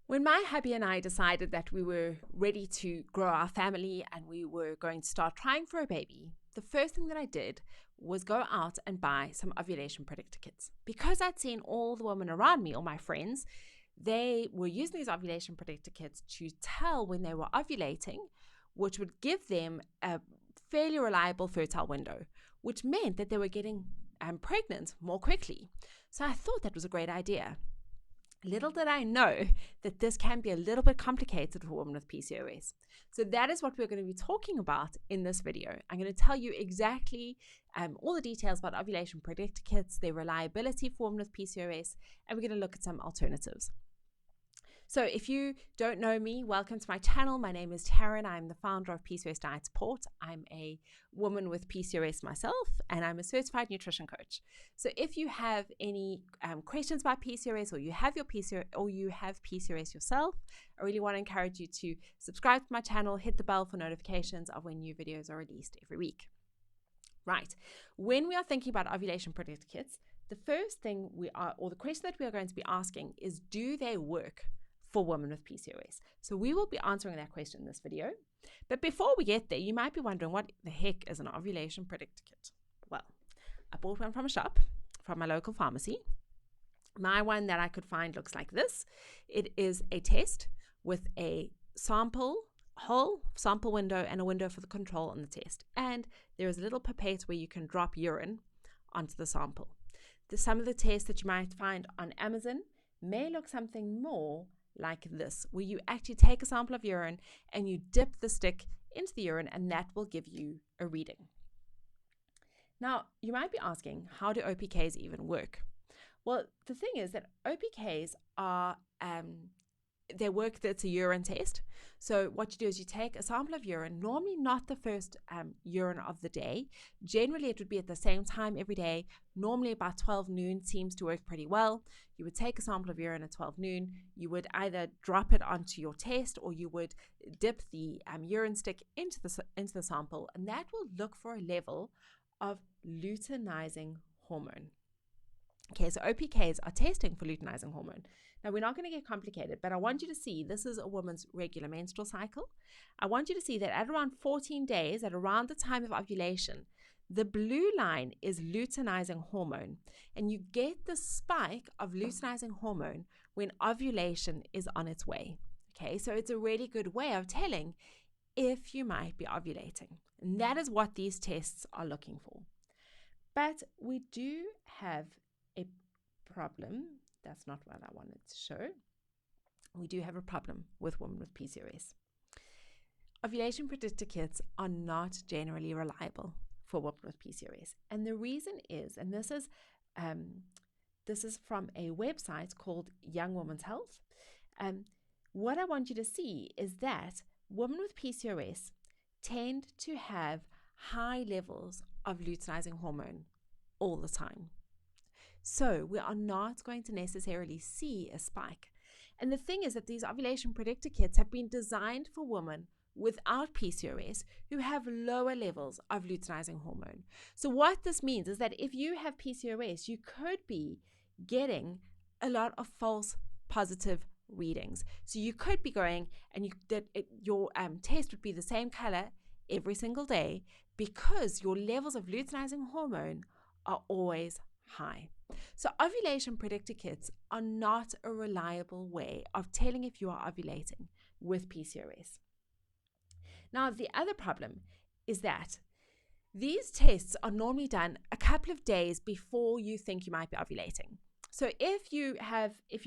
When my hubby and I decided that we were ready to grow our family and we were going to start trying for a baby, the first thing that I did was go out and buy some ovulation predictor kits. Because I'd seen all the women around me, all my friends, they were using these ovulation predictor kits to tell when they were ovulating, which would give them a fairly reliable fertile window, which meant that they were getting pregnant more quickly. So I thought that was a great idea. Little did I know that this can be a little bit complicated for women with PCOS. So that is what we're going to be talking about in this video. I'm going to tell you exactly all the details about ovulation predictor kits, their reliability for women with PCOS, and we're going to look at some alternatives. So if you don't know me, welcome to my channel. My name is Taryn. I'm the founder of PCOS Diet Support. I'm a woman with PCOS myself, and I'm a certified nutrition coach. So if you have any questions about PCOS, or you have PCOS yourself, I really want to encourage you to subscribe to my channel, hit the bell for notifications of when new videos are released every week. Right. When we are thinking about ovulation predictor kits, the first thing the question that we are going to be asking is, do they work for women with PCOS? So we will be answering that question in this video. But before we get there, you might be wondering, what the heck is an ovulation predictor kit? Well, I bought one from a shop, from my local pharmacy. My one that I could find looks like this. It is a test with a whole sample window and a window for the control on the test. And there is a little pipette where you can drop urine onto the sample. Some of the tests that you might find on Amazon may look something more like this, where you actually take a sample of urine and you dip the stick into the urine, and that will give you a reading. Now, you might be asking, how do OPKs even work? Well, the thing is that OPKs are, it's a urine test. So what you do is you take a sample of urine, normally not the first urine of the day. Generally, it would be at the same time every day. Normally about 12 noon seems to work pretty well. You would take a sample of urine at 12 noon. You would either drop it onto your test, or you would dip the urine stick into the sample, and that will look for a level of luteinizing hormone. Okay, so OPKs are testing for luteinizing hormone. Now, we're not going to get complicated, but I want you to see this is a woman's regular menstrual cycle. I want you to see that at around 14 days, at around the time of ovulation, the blue line is luteinizing hormone, and you get the spike of luteinizing hormone when ovulation is on its way. Okay, so it's a really good way of telling if you might be ovulating, and that is what these tests are looking for. But we do have a problem. That's not what I wanted to show. We do have a problem with women with PCOS. Ovulation predictor kits are not generally reliable for women with PCOS. And the reason is, and this is from a website called Young Women's Health. What I want you to see is that women with PCOS tend to have high levels of luteinizing hormone all the time. So we are not going to necessarily see a spike. And the thing is that these ovulation predictor kits have been designed for women without PCOS who have lower levels of luteinizing hormone. So what this means is that if you have PCOS, you could be getting a lot of false positive readings. So you could be going and your test would be the same color every single day, because your levels of luteinizing hormone are always high. So ovulation predictor kits are not a reliable way of telling if you are ovulating with PCOS. Now, the other problem is that these tests are normally done a couple of days before you think you might be ovulating. So if you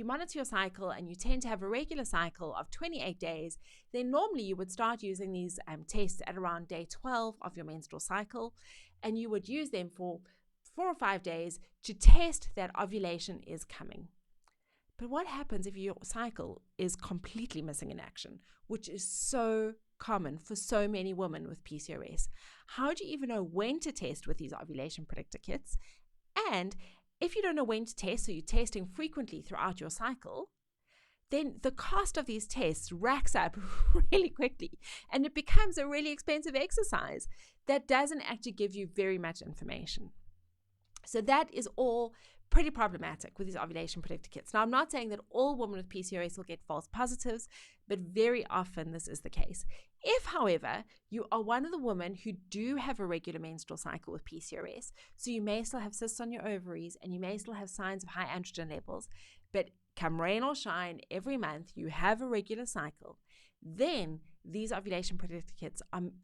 monitor your cycle and you tend to have a regular cycle of 28 days, then normally you would start using these tests at around day 12 of your menstrual cycle, and you would use them for 4 or 5 days to test that ovulation is coming. But what happens if your cycle is completely missing in action, which is so common for so many women with PCOS? How do you even know when to test with these ovulation predictor kits? And if you don't know when to test, so you're testing frequently throughout your cycle, then the cost of these tests racks up really quickly, and it becomes a really expensive exercise that doesn't actually give you very much information. So that is all pretty problematic with these ovulation predictor kits. Now, I'm not saying that all women with PCOS will get false positives, but very often this is the case. If, however, you are one of the women who do have a regular menstrual cycle with PCOS, so you may still have cysts on your ovaries and you may still have signs of high androgen levels, but come rain or shine, every month you have a regular cycle, then these ovulation predictor kits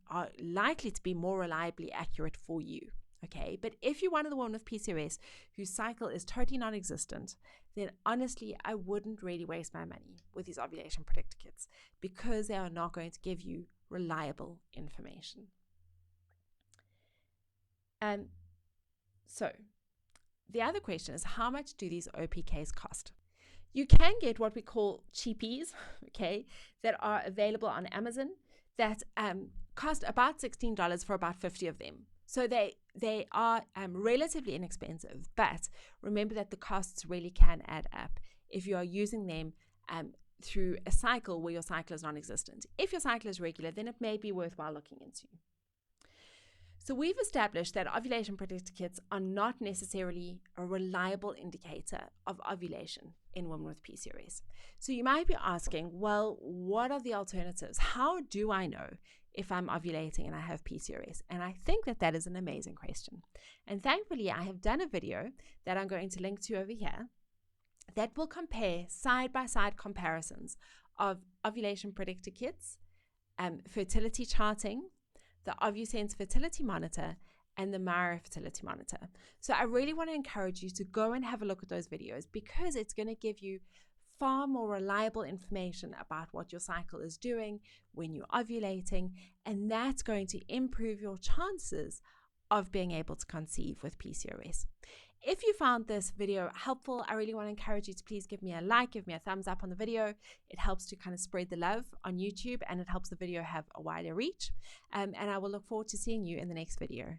are likely to be more reliably accurate for you. Okay, but if you're one of the women with PCOS whose cycle is totally non-existent, then honestly, I wouldn't really waste my money with these ovulation predictor kits because they are not going to give you reliable information. So the other question is, how much do these OPKs cost? You can get what we call cheapies, okay, that are available on Amazon that cost about $16 for about 50 of them. So they are relatively inexpensive, but remember that the costs really can add up if you are using them through a cycle where your cycle is non-existent. If your cycle is regular, then it may be worthwhile looking into. So we've established that ovulation predictor kits are not necessarily a reliable indicator of ovulation in women with PCOS. So you might be asking, well, what are the alternatives? How do I know if I'm ovulating and I have PCOS? And I think that that is an amazing question. And thankfully, I have done a video that I'm going to link to over here that will compare side-by-side comparisons of ovulation predictor kits, fertility charting, the OvuSense fertility monitor, and the Myra fertility monitor. So I really want to encourage you to go and have a look at those videos because it's going to give you far more reliable information about what your cycle is doing when you're ovulating, and that's going to improve your chances of being able to conceive with PCOS. If you found this video helpful, I really want to encourage you to please give me a like, give me a thumbs up on the video. It helps to kind of spread the love on YouTube and it helps the video have a wider reach. And I will look forward to seeing you in the next video.